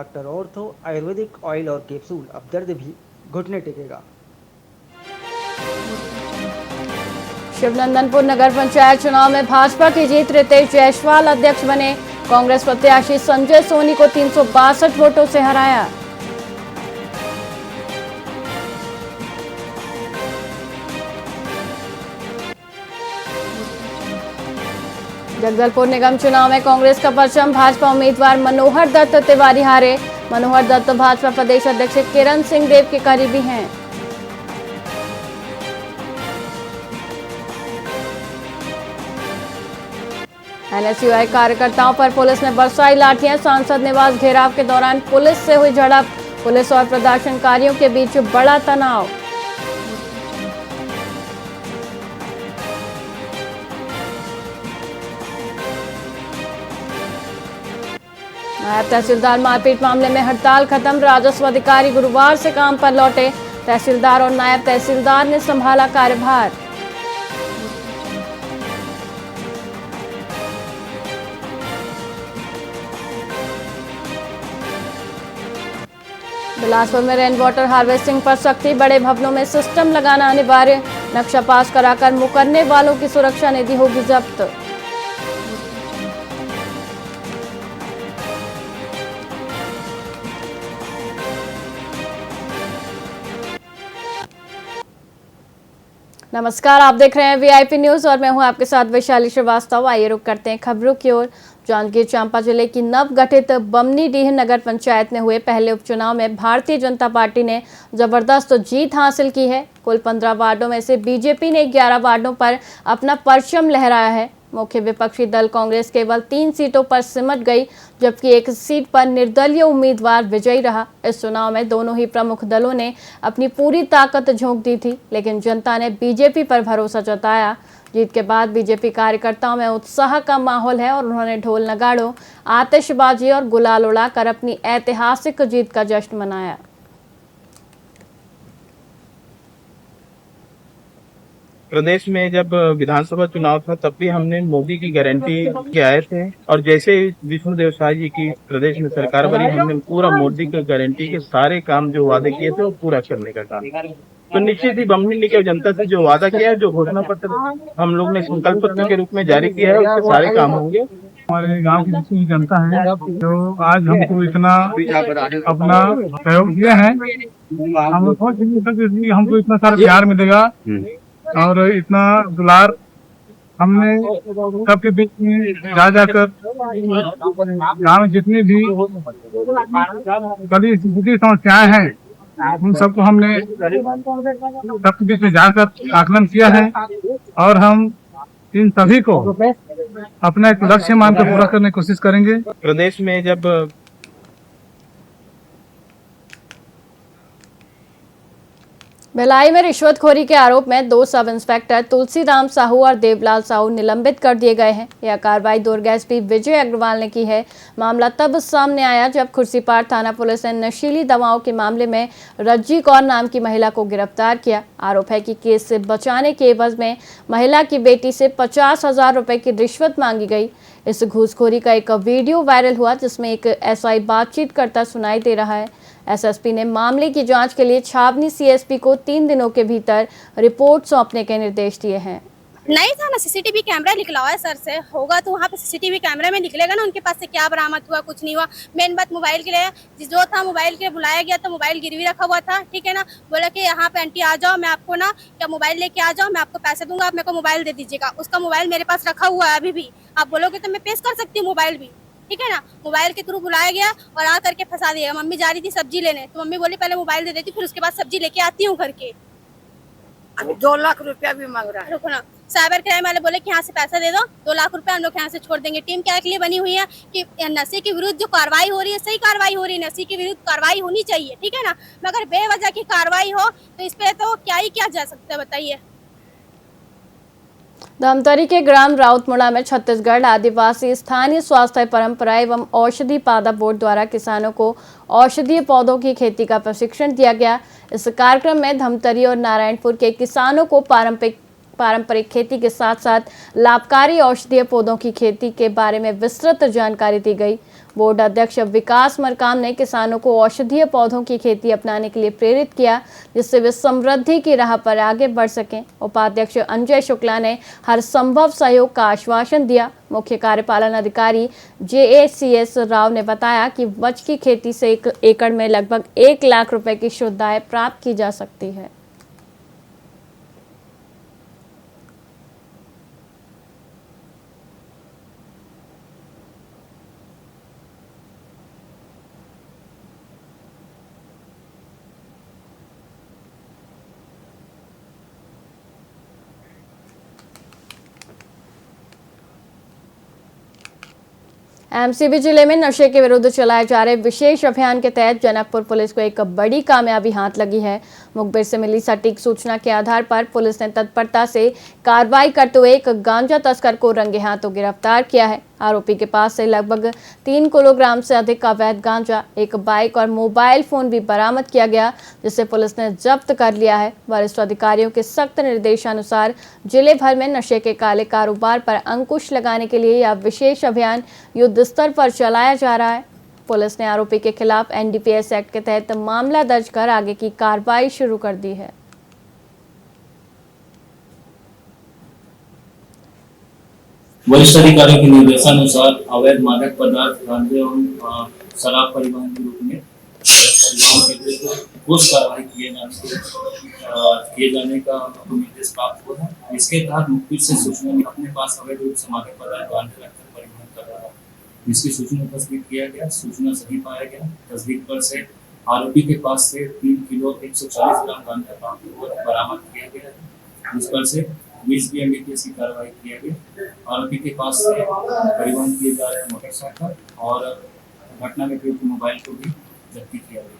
Doctor ortho Ayurvedic oil और capsule, अब दर्द भी घुटने टेकेगा। शिवनंदनपुर नगर पंचायत चुनाव में भाजपा की जीत, रितेश जायसवाल अध्यक्ष बने। कांग्रेस प्रत्याशी संजय सोनी को 362 वोटों से हराया। जगदलपुर निगम चुनाव में कांग्रेस का परचम, भाजपा उम्मीदवार मनोहर दत्त तिवारी हारे। मनोहर दत्त भाजपा प्रदेश अध्यक्ष किरण सिंह देव के करीबी हैं। एनएसयूआई कार्यकर्ताओं पर पुलिस ने बरसाई लाठियां, सांसद निवास घेराव के दौरान पुलिस से हुई झड़प। पुलिस और प्रदर्शनकारियों के बीच बड़ा तनाव। नायब तहसीलदार मारपीट मामले में हड़ताल खत्म, राजस्व अधिकारी गुरुवार से काम पर लौटे। तहसीलदार और नायब तहसीलदार ने संभाला कार्यभार। बिलासपुर में रेन वाटर हार्वेस्टिंग पर सख्ती, बड़े भवनों में सिस्टम लगाना अनिवार्य। नक्शा पास कराकर मुकरने वालों की सुरक्षा निधि होगी जब्त। नमस्कार, आप देख रहे हैं वीआईपी न्यूज और मैं हूं आपके साथ वैशाली श्रीवास्तव। आइए रुक करते हैं खबरों की ओर। जांजगीर चांपा जिले की नवगठित बमनीडीह नगर पंचायत में हुए पहले उपचुनाव में भारतीय जनता पार्टी ने जबरदस्त जीत हासिल की है। कुल 15 वार्डों में से बीजेपी ने 11 वार्डों पर अपना परचम लहराया है। मुख्य विपक्षी दल कांग्रेस केवल 3 सीटों पर सिमट गई, जबकि एक सीट पर निर्दलीय उम्मीदवार विजयी रहा। इस चुनाव में दोनों ही प्रमुख दलों ने अपनी पूरी ताकत झोंक दी थी, लेकिन जनता ने बीजेपी पर भरोसा जताया। जीत के बाद बीजेपी कार्यकर्ताओं में उत्साह का माहौल है और उन्होंने ढोल नगाड़ों, आतिशबाजी और गुलाल उड़ाकर अपनी ऐतिहासिक जीत का जश्न मनाया। प्रदेश में जब विधानसभा चुनाव था तब भी हमने मोदी की गारंटी के आए थे, और जैसे विष्णुदेव साय जी की प्रदेश में सरकार बनी, हमने पूरा मोदी की गारंटी के सारे काम जो वादे किए थे वो पूरा करने का काम। तो निश्चित ही बमनी के जनता से जो वादा किया है, जो घोषणा पत्र हम लोग ने संकल्प पत्र के रूप में जारी किया है, उसके सारे काम होंगे। हमारे गांव की जितनी जनता है जो आज हमको इतना अपना सहयोग दिया है, हम सोच नहीं सकते कि हमको इतना सारा प्यार मिलेगा और इतना दुलार। हमने सबके बीच में जा जाकर गांव में जितनी भी कभी समस्याएं हैं उन सबको हमने सबके बीच में जाकर आकलन किया है और हम इन सभी को अपना एक लक्ष्य मानकर पूरा करने की कोशिश करेंगे। प्रदेश में जब भिलाई में रिश्वतखोरी के आरोप में 2 सब इंस्पेक्टर तुलसीराम साहू और देवलाल साहू निलंबित कर दिए गए हैं। यह कार्रवाई दुर्ग एसपी विजय अग्रवाल ने की है। मामला तब सामने आया जब खुर्सीपार थाना पुलिस ने नशीली दवाओं के मामले में रज्जी कौर नाम की महिला को गिरफ्तार किया। आरोप है कि केस से बचाने के एवज में महिला की बेटी से 50,000 रुपए की रिश्वत मांगी गई। इस घूसखोरी का एक वीडियो वायरल हुआ जिसमें एक एसआई बातचीत करता सुनाई दे रहा है। एसएसपी ने मामले की जांच के लिए छावनी सीएसपी को 3 दिनों के भीतर रिपोर्ट सौंपने के निर्देश दिए हैं। नहीं था ना, सीसीटीवी कैमरा निकला हुआ है सर से, होगा तो वहाँ पे सीसीटीवी कैमरे में निकलेगा ना उनके पास से क्या बरामद हुआ, कुछ नहीं हुआ। मेन बात मोबाइल के लिए जो था, मोबाइल के लिए बुलाया गया तो मोबाइल गिरवी रखा हुआ था, ठीक है ना। बोला कि यहाँ पे आंटी आ जाओ, मैं आपको ना क्या मोबाइल लेके आ जाओ, मैं आपको पैसे दूंगा, आप मेरे को मोबाइल दे दीजिएगा। उसका मोबाइल मेरे पास रखा हुआ है अभी भी, आप बोलोगे तो मैं पेश कर सकती हूँ मोबाइल भी, ठीक है ना। मोबाइल के थ्रू बुलाया गया और आ करके फंसा दिया। मम्मी जा रही थी सब्जी लेने, तो मम्मी बोली पहले मोबाइल दे देती, फिर उसके बाद सब्जी लेके आती हूँ करके। 2 लाख रुपया भी मांग रहा है। रुको ना, साइबर क्राइम वाले बोले कि यहाँ से पैसा दे दो, 2 लाख रुपए हम लोग यहाँ से छोड़ देंगे। टीम क्या के लिए बनी हुई है कि नशे के विरुद्ध जो कार्रवाई हो रही है, सही कार्रवाई हो रही है, नशे के विरुद्ध कार्रवाई होनी चाहिए, ठीक है ना। मगर बेवजह की कार्रवाई हो तो इस पे तो क्या ही किया जा सकता है, बताइए। धमतरी के ग्राम राउतमुड़ा में छत्तीसगढ़ आदिवासी स्थानीय स्वास्थ्य परंपरा एवं औषधि पादप बोर्ड द्वारा किसानों को औषधीय पौधों की खेती का प्रशिक्षण दिया गया। इस कार्यक्रम में धमतरी और नारायणपुर के किसानों को पारंपरिक खेती के साथ साथ लाभकारी औषधीय पौधों की खेती के बारे में विस्तृत जानकारी दी गई। बोर्ड अध्यक्ष विकास मरकाम ने किसानों को औषधीय पौधों की खेती अपनाने के लिए प्रेरित किया, जिससे वे समृद्धि की राह पर आगे बढ़ सकें। उपाध्यक्ष अंजय शुक्ला ने हर संभव सहयोग का आश्वासन दिया। मुख्य कार्यपालन अधिकारी JACS राव ने बताया कि वच की खेती से 1 एकड़ में लगभग 1 लाख रुपए की शुद्ध आय प्राप्त की जा सकती है। MCB जिले में नशे के विरुद्ध चलाए जा रहे विशेष अभियान के तहत जनकपुर पुलिस को एक बड़ी कामयाबी हाथ लगी है। मुखबिर से मिली सटीक सूचना के आधार पर पुलिस ने तत्परता से कार्रवाई करते हुए एक गांजा तस्कर को रंगे हाथों गिरफ्तार किया है। आरोपी के पास से लगभग 3 किलोग्राम से अधिक अवैध गांजा, एक बाइक और मोबाइल फोन भी बरामद किया गया, जिसे पुलिस ने जब्त कर लिया है। वरिष्ठ अधिकारियों के सख्त निर्देशानुसार जिले भर में नशे के काले कारोबार पर अंकुश लगाने के लिए यह विशेष अभियान युद्ध स्तर पर चलाया जा रहा है। पुलिस ने आरोपी के खिलाफ NDPS एक्ट के तहत मामला दर्ज कर आगे की कार्रवाई शुरू कर दी है। वरिष्ठ अधिकारियों के निर्देशानुसार अवैध मादक पदार्थ, गांजे एवं शराब परिवहन के रूप में ठोस कार्रवाई किए जाने का निर्देश प्राप्त हुआ है। इसके तहत मुखबिर से सूचना में अपने पास अवैध रूप से मादक पदार्थ गांजे रखकर परिवहन कर रहा है, इसकी सूचना तस्दीक किया गया। सूचना सही पाया गया। तस्दीक पर से आरोपी के पास से 3 किलो 140 ग्राम गांजा बरामद किया गया है, जिस पर से 20 NDPS की कार्रवाई किया गया। आरोपी के पास से परिवहन किए जा रहे मोटरसाइकिल और घटना में प्रयुक्त मोबाइल को भी जब्त किया गया।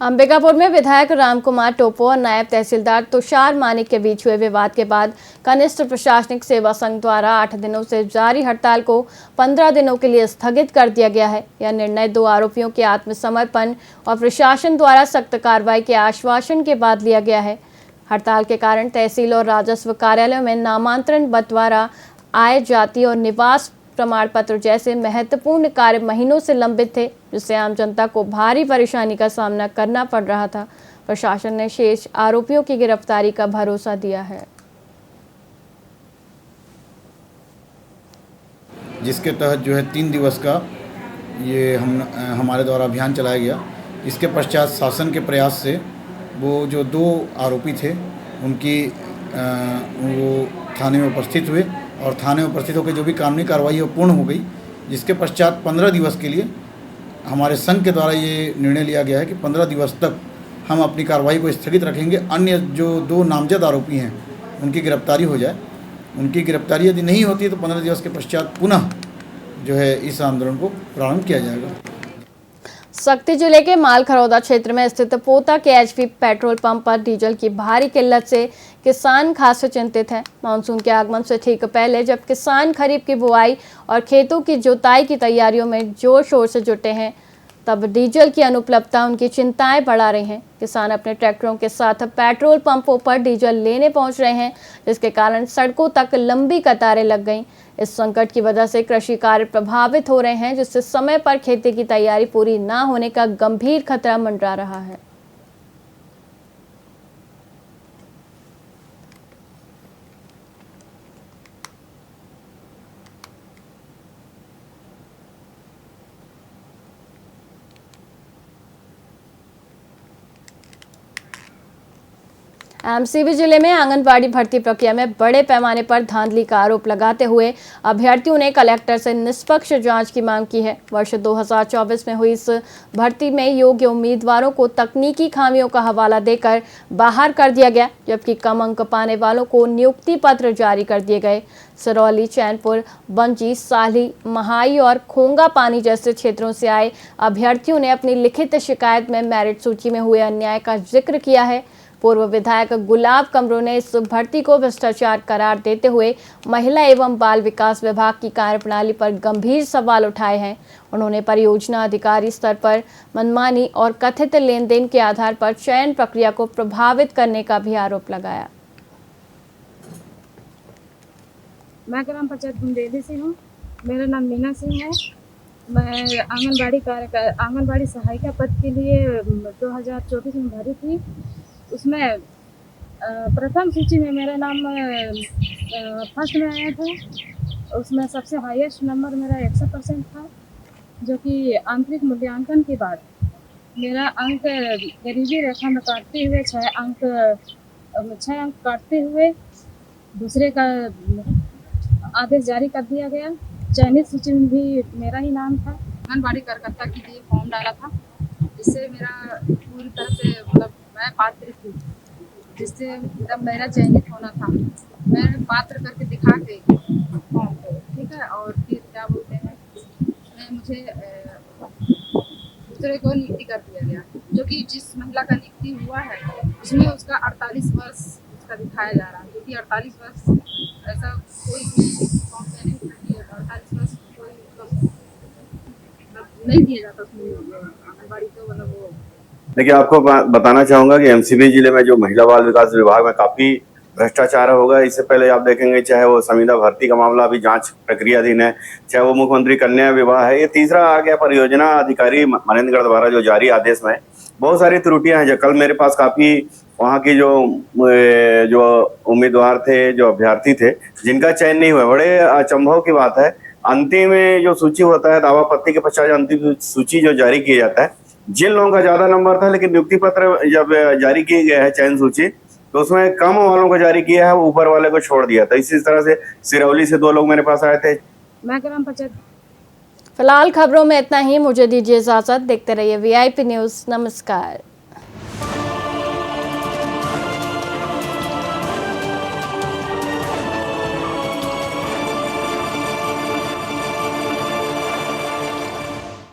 अंबिकापुर में विधायक रामकुमार टोपो और नायब तहसीलदार तुषार मानिक के बीच हुए विवाद के बाद कनिष्ठ प्रशासनिक सेवा संघ द्वारा 8 दिनों से जारी हड़ताल को 15 दिनों के लिए स्थगित कर दिया गया है। यह निर्णय 2 आरोपियों के आत्मसमर्पण और प्रशासन द्वारा सख्त कार्रवाई के आश्वासन के बाद लिया गया है। हड़ताल के कारण तहसील और राजस्व कार्यालयों में नामांतरण, बंटवारा, आय, जाति और निवास प्रमाण पत्र जैसे महत्वपूर्ण कार्य महीनों से लंबित थे, जिससे आम जनता को भारी परेशानी का सामना करना पड़ रहा था। प्रशासन ने शेष आरोपियों की गिरफ्तारी का भरोसा दिया है, जिसके तहत जो है 3 दिवस का ये हमारे द्वारा अभियान चलाया गया। इसके पश्चात शासन के प्रयास से वो जो 2 आरोपी थे उनकी वो थाने में उपस्थित हुए और थाने में उपस्थित होकर जो भी कानूनी कार्रवाई है वो पूर्ण हो गई। जिसके पश्चात 15 दिवस के लिए हमारे संघ के द्वारा ये निर्णय लिया गया है कि 15 दिवस तक हम अपनी कार्रवाई को स्थगित रखेंगे। अन्य जो 2 नामजद आरोपी हैं उनकी गिरफ्तारी हो जाए। उनकी गिरफ्तारी यदि नहीं होती है तो 15 दिवस के पश्चात पुनः जो है इस आंदोलन को प्रारंभ किया जाएगा। शक्ति जिले के मालखरौदा क्षेत्र में स्थित पोता के HP पेट्रोल पंप पर डीजल की भारी किल्लत से किसान खासे चिंतित हैं। मानसून के आगमन से ठीक पहले जब किसान खरीफ की बुआई और खेतों की जुताई की तैयारियों में जोर शोर से जुटे हैं, तब डीजल की अनुपलब्धता उनकी चिंताएं बढ़ा रही हैं। किसान अपने ट्रैक्टरों के साथ पेट्रोल पंपों पर डीजल लेने पहुंच रहे हैं, जिसके कारण सड़कों तक लंबी कतारें लग गईं। इस संकट की वजह से कृषि कार्य प्रभावित हो रहे हैं, जिससे समय पर खेती की तैयारी पूरी ना होने का गंभीर खतरा मंडरा रहा है। MCB जिले में आंगनबाड़ी भर्ती प्रक्रिया में बड़े पैमाने पर धांधली का आरोप लगाते हुए अभ्यर्थियों ने कलेक्टर से निष्पक्ष जांच की मांग की है। वर्ष 2024 में हुई इस भर्ती में योग्य उम्मीदवारों को तकनीकी खामियों का हवाला देकर बाहर कर दिया गया, जबकि कम अंक पाने वालों को नियुक्ति पत्र जारी कर दिए गए। सिरौली, चैनपुर, बंजी, साली, महाई और खोंगा पानी जैसे क्षेत्रों से आए अभ्यर्थियों ने अपनी लिखित शिकायत में मेरिट सूची में हुए अन्याय का जिक्र किया है। पूर्व विधायक गुलाब कमरों ने इस भर्ती को भ्रष्टाचार करार देते हुए महिला एवं बाल विकास विभाग की कार्यप्रणाली पर गंभीर सवाल उठाए हैं। उन्होंने परियोजना अधिकारी स्तर पर मनमानी और कथित लेन देन के आधार पर चयन प्रक्रिया को प्रभावित करने का भी आरोप लगाया। मैं ग्राम पंचायत बुंदेली से हूँ। मेरा नाम मीना सिंह है मैं आंगनबाड़ी सहायिका पद के लिए 2024 में भरी थी। उसमें प्रथम सूची में मेरा नाम फर्स्ट में आया था। उसमें सबसे हाईएस्ट नंबर मेरा 100% था, जो कि आंतरिक मूल्यांकन के बाद मेरा अंक गरीबी रेखा में काटते हुए 6 अंक काटते हुए दूसरे का आदेश जारी कर दिया गया। चयनित सूची में भी मेरा ही नाम था। आंगनबाड़ी कार्यकर्ता के लिए फॉर्म डाला था, जिससे मेरा पूरी तरह से मतलब मैं पात्र थी, जिससे मतलब मेरा चयनित होना था। मैं पात्र करके दिखा के फॉर्म को, ठीक है, और फिर क्या बोलते हैं, मुझे दूसरे को नियुक्ति कर दिया गया, जो कि जिस महिला का नियुक्ति हुआ है उसमें उसका 48 वर्ष उसका दिखाया जा रहा है, क्योंकि 48 वर्ष ऐसा कोई फॉर्म में नहीं है। 48 वर्ष कोई मतलब नहीं दिया जाता उसमें आंगनबाड़ी को, मतलब वो। देखिए, आपको बताना चाहूँगा कि एमसीबी जिले में जो महिला बाल विकास विभाग में काफ़ी भ्रष्टाचार होगा। इससे पहले आप देखेंगे, चाहे वो संविदा भर्ती का मामला अभी जांच प्रक्रियाधीन है, चाहे वो मुख्यमंत्री कन्या विवाह है, ये तीसरा आ गया परियोजना अधिकारी मनेंद्रगढ़ द्वारा जो जारी आदेश में बहुत सारी त्रुटियां हैं। जो कल मेरे पास काफ़ी वहाँ की जो उम्मीदवार थे, जो अभ्यर्थी थे, जिनका चयन नहीं हुआ, बड़े अचंभव की बात है। अंतिम जो सूची होता है, दावापत्ती के पश्चात अंतिम सूची जो जारी किया जाता है, जिन लोगों का ज्यादा नंबर था, लेकिन नियुक्ति पत्र जब जारी की गया है चयन सूची, तो उसमें कम वालों को जारी किया है, वो ऊपर वाले को छोड़ दिया था। इसी तरह से सिरौली से 2 लोग मेरे पास आए थे। मैं ग्राम पंचायत। फिलहाल खबरों में इतना ही। मुझे दीजिए इजाजत। देखते रहिए VIP न्यूज़। नमस्कार।